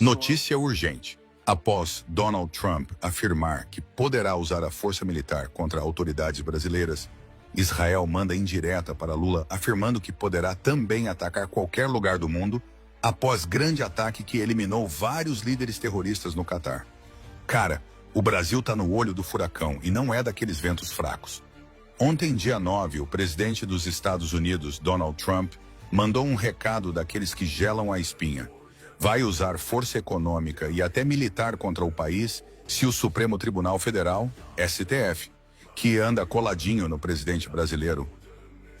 Notícia urgente. Após Donald Trump afirmar que poderá usar a força militar contra autoridades brasileiras, Israel manda indireta para Lula afirmando que poderá também atacar qualquer lugar do mundo após grande ataque que eliminou vários líderes terroristas no Catar. Cara, o Brasil tá no olho do furacão e não é daqueles ventos fracos. Ontem, dia 9, o presidente dos Estados Unidos, Donald Trump, mandou um recado daqueles que gelam a espinha. Vai usar força econômica e até militar contra o país se o Supremo Tribunal Federal, STF, que anda coladinho no presidente brasileiro,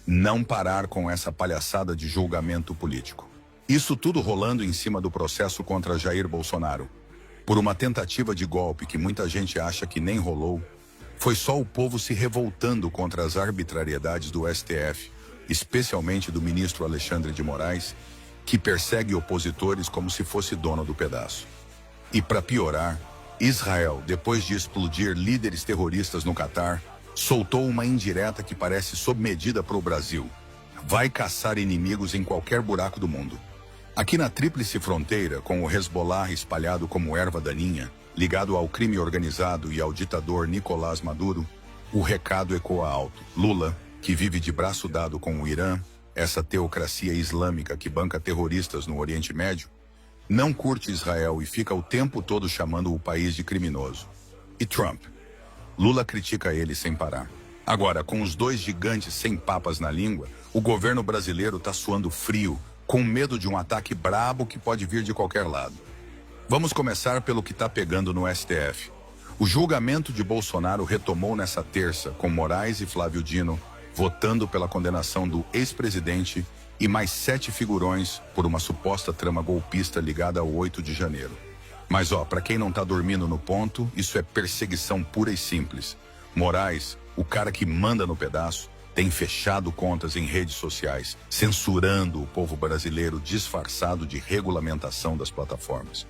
não parar com essa palhaçada de julgamento político. Isso tudo rolando em cima do processo contra Jair Bolsonaro. Por uma tentativa de golpe que muita gente acha que nem rolou, foi só o povo se revoltando contra as arbitrariedades do STF, especialmente do ministro Alexandre de Moraes, que persegue opositores como se fosse dono do pedaço. E para piorar, Israel, depois de explodir líderes terroristas no Catar, soltou uma indireta que parece sob medida para o Brasil. Vai caçar inimigos em qualquer buraco do mundo. Aqui na tríplice fronteira, com o Hezbollah espalhado como erva daninha, ligado ao crime organizado e ao ditador Nicolás Maduro, o recado ecoa alto. Lula, que vive de braço dado com o Irã, essa teocracia islâmica que banca terroristas no Oriente Médio, não curte Israel e fica o tempo todo chamando o país de criminoso. E Trump? Lula critica ele sem parar. Agora, com os dois gigantes sem papas na língua, o governo brasileiro tá suando frio, com medo de um ataque brabo que pode vir de qualquer lado. Vamos começar pelo que tá pegando no STF. O julgamento de Bolsonaro retomou nessa terça, com Moraes e Flávio Dino votando pela condenação do ex-presidente e mais 7 figurões por uma suposta trama golpista ligada ao 8 de janeiro. Mas para quem não tá dormindo no ponto, isso é perseguição pura e simples. Moraes, o cara que manda no pedaço, tem fechado contas em redes sociais, censurando o povo brasileiro disfarçado de regulamentação das plataformas.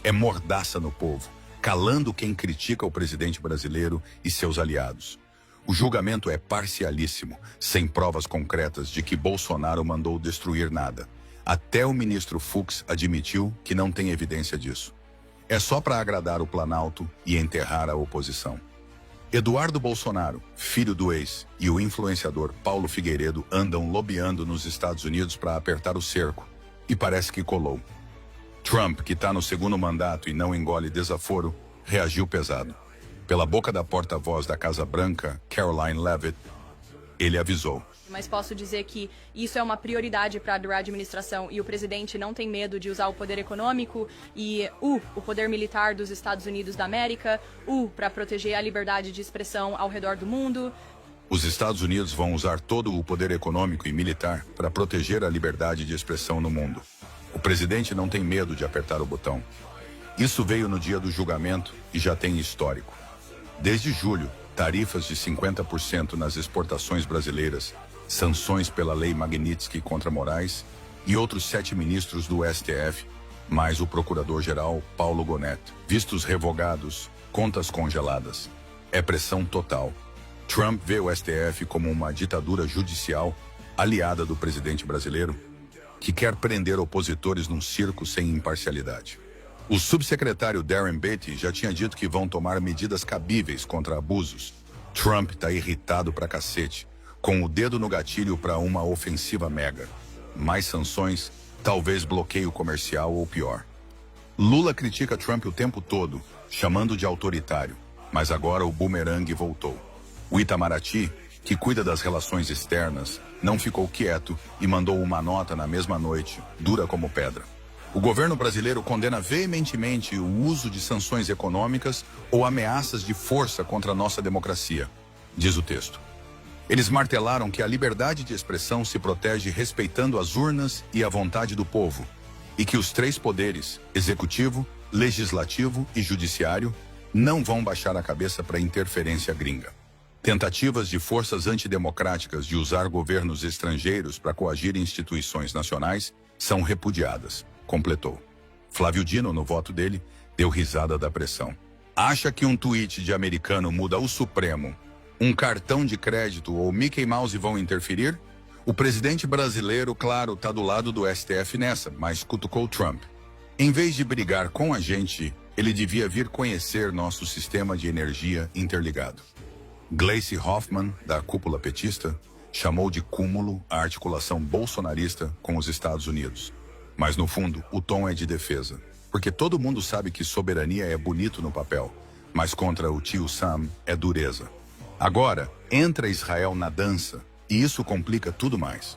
É mordaça no povo, calando quem critica o presidente brasileiro e seus aliados. O julgamento é parcialíssimo, sem provas concretas de que Bolsonaro mandou destruir nada. Até o ministro Fux admitiu que não tem evidência disso. É só para agradar o Planalto e enterrar a oposição. Eduardo Bolsonaro, filho do ex, e o influenciador Paulo Figueiredo andam lobeando nos Estados Unidos para apertar o cerco. E parece que colou. Trump, que está no segundo mandato e não engole desaforo, reagiu pesado. Pela boca da porta-voz da Casa Branca, Caroline Leavitt, ele avisou. Mas posso dizer que isso é uma prioridade para a administração e o presidente não tem medo de usar o poder econômico e o poder militar dos Estados Unidos da América, para proteger a liberdade de expressão ao redor do mundo. Os Estados Unidos vão usar todo o poder econômico e militar para proteger a liberdade de expressão no mundo. O presidente não tem medo de apertar o botão. Isso veio no dia do julgamento e já tem histórico. Desde julho, tarifas de 50% nas exportações brasileiras, sanções pela lei Magnitsky contra Moraes e outros 7 ministros do STF, mais o procurador-geral Paulo Gonet. Vistos revogados, contas congeladas. É pressão total. Trump vê o STF como uma ditadura judicial aliada do presidente brasileiro que quer prender opositores num circo sem imparcialidade. O subsecretário Darren Beatty já tinha dito que vão tomar medidas cabíveis contra abusos. Trump tá irritado pra cacete, com o dedo no gatilho para uma ofensiva mega. Mais sanções, talvez bloqueio comercial ou pior. Lula critica Trump o tempo todo, chamando de autoritário, mas agora o bumerangue voltou. O Itamaraty, que cuida das relações externas, não ficou quieto e mandou uma nota na mesma noite, dura como pedra. O governo brasileiro condena veementemente o uso de sanções econômicas ou ameaças de força contra a nossa democracia, diz o texto. Eles martelaram que a liberdade de expressão se protege respeitando as urnas e a vontade do povo, e que os 3 poderes, executivo, legislativo e judiciário, não vão baixar a cabeça para interferência gringa. Tentativas de forças antidemocráticas de usar governos estrangeiros para coagir instituições nacionais são repudiadas, completou. Flávio Dino, no voto dele, deu risada da pressão. Acha que um tweet de americano muda o Supremo, um cartão de crédito ou Mickey Mouse vão interferir? O presidente brasileiro, claro, tá do lado do STF nessa, mas cutucou Trump. Em vez de brigar com a gente, ele devia vir conhecer nosso sistema de energia interligado. Gleisi Hoffmann, da cúpula petista, chamou de cúmulo a articulação bolsonarista com os Estados Unidos. Mas, no fundo, o tom é de defesa. Porque todo mundo sabe que soberania é bonito no papel, mas contra o tio Sam é dureza. Agora, entra Israel na dança, e isso complica tudo mais.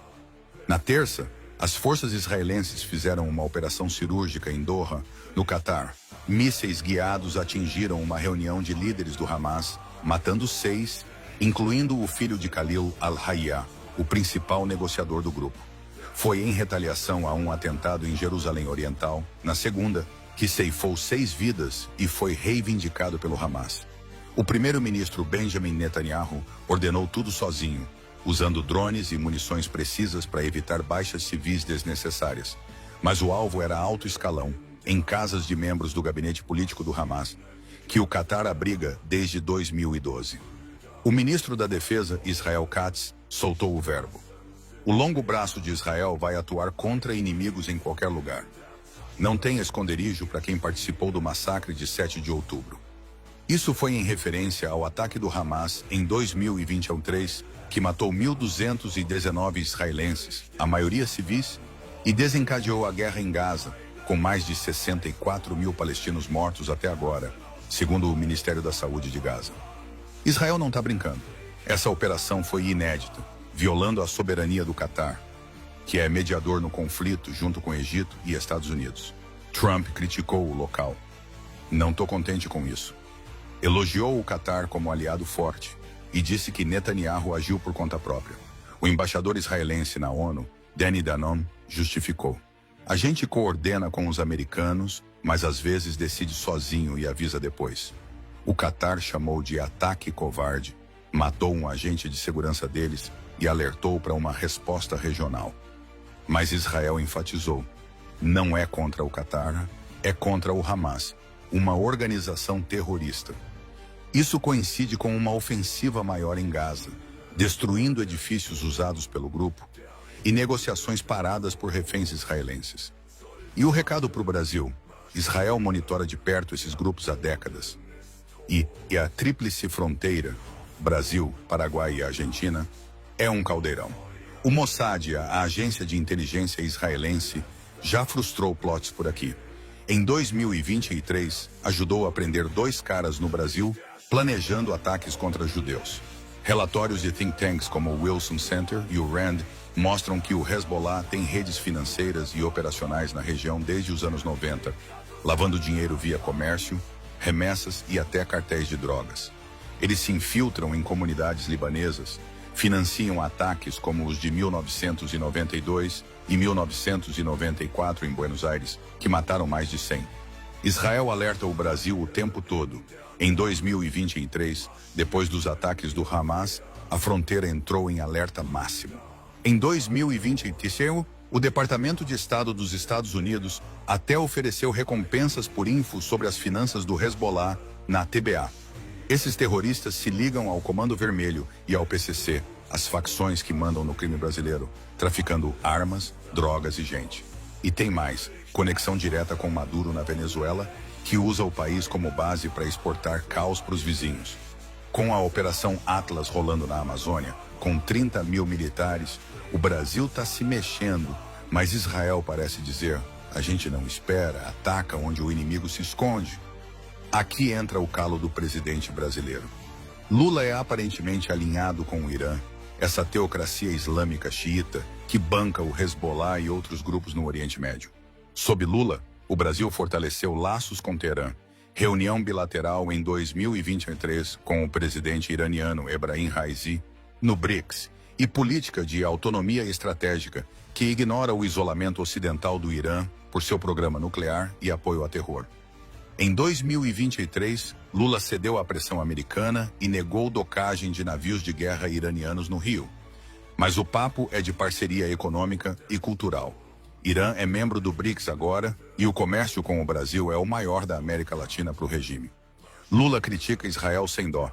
Na terça, as forças israelenses fizeram uma operação cirúrgica em Doha, no Catar. Mísseis guiados atingiram uma reunião de líderes do Hamas, matando 6, incluindo o filho de Khalil al-Hayya, o principal negociador do grupo. Foi em retaliação a um atentado em Jerusalém Oriental, na segunda, que ceifou 6 vidas e foi reivindicado pelo Hamas. O primeiro-ministro Benjamin Netanyahu ordenou tudo sozinho, usando drones e munições precisas para evitar baixas civis desnecessárias. Mas o alvo era alto escalão, em casas de membros do gabinete político do Hamas, que o Catar abriga desde 2012. O ministro da Defesa, Israel Katz, soltou o verbo. O longo braço de Israel vai atuar contra inimigos em qualquer lugar. Não tem esconderijo para quem participou do massacre de 7 de outubro. Isso foi em referência ao ataque do Hamas em 2023, que matou 1.219 israelenses, a maioria civis, e desencadeou a guerra em Gaza, com mais de 64 mil palestinos mortos até agora, segundo o Ministério da Saúde de Gaza. Israel não está brincando. Essa operação foi inédita, violando a soberania do Catar, que é mediador no conflito junto com Egito e Estados Unidos. Trump criticou o local. Não estou contente com isso. Elogiou o Catar como aliado forte e disse que Netanyahu agiu por conta própria. O embaixador israelense na ONU, Danny Danon, justificou. A gente coordena com os americanos, mas às vezes decide sozinho e avisa depois. O Catar chamou de ataque covarde, matou um agente de segurança deles e alertou para uma resposta regional. Mas Israel enfatizou, não é contra o Catar, é contra o Hamas, uma organização terrorista. Isso coincide com uma ofensiva maior em Gaza, destruindo edifícios usados pelo grupo e negociações paradas por reféns israelenses. E o recado para o Brasil? Israel monitora de perto esses grupos há décadas. E a tríplice fronteira, Brasil, Paraguai e Argentina, é um caldeirão. O Mossad, a agência de inteligência israelense, já frustrou plots por aqui. Em 2023, ajudou a prender 2 caras no Brasil, planejando ataques contra judeus. Relatórios de think tanks como o Wilson Center e o RAND mostram que o Hezbollah tem redes financeiras e operacionais na região desde os anos 90, lavando dinheiro via comércio, remessas e até cartéis de drogas. Eles se infiltram em comunidades libanesas, financiam ataques como os de 1992 e 1994 em Buenos Aires, que mataram mais de 100. Israel alerta o Brasil o tempo todo. Em 2023, depois dos ataques do Hamas, a fronteira entrou em alerta máximo. Em 2023, o Departamento de Estado dos Estados Unidos até ofereceu recompensas por info sobre as finanças do Hezbollah na TBA. Esses terroristas se ligam ao Comando Vermelho e ao PCC, as facções que mandam no crime brasileiro, traficando armas, drogas e gente. E tem mais, conexão direta com Maduro na Venezuela, que usa o país como base para exportar caos para os vizinhos. Com a Operação Atlas rolando na Amazônia, com 30 mil militares, o Brasil está se mexendo, mas Israel parece dizer, a gente não espera, ataca onde o inimigo se esconde. Aqui entra o calo do presidente brasileiro. Lula é aparentemente alinhado com o Irã, essa teocracia islâmica xiita que banca o Hezbollah e outros grupos no Oriente Médio. Sob Lula, o Brasil fortaleceu laços com Teherã, reunião bilateral em 2023 com o presidente iraniano Ebrahim Raisi, no BRICS, e política de autonomia estratégica que ignora o isolamento ocidental do Irã por seu programa nuclear e apoio ao terror. Em 2023, Lula cedeu à pressão americana e negou docagem de navios de guerra iranianos no Rio. Mas o papo é de parceria econômica e cultural. Irã é membro do BRICS agora e o comércio com o Brasil é o maior da América Latina para o regime. Lula critica Israel sem dó.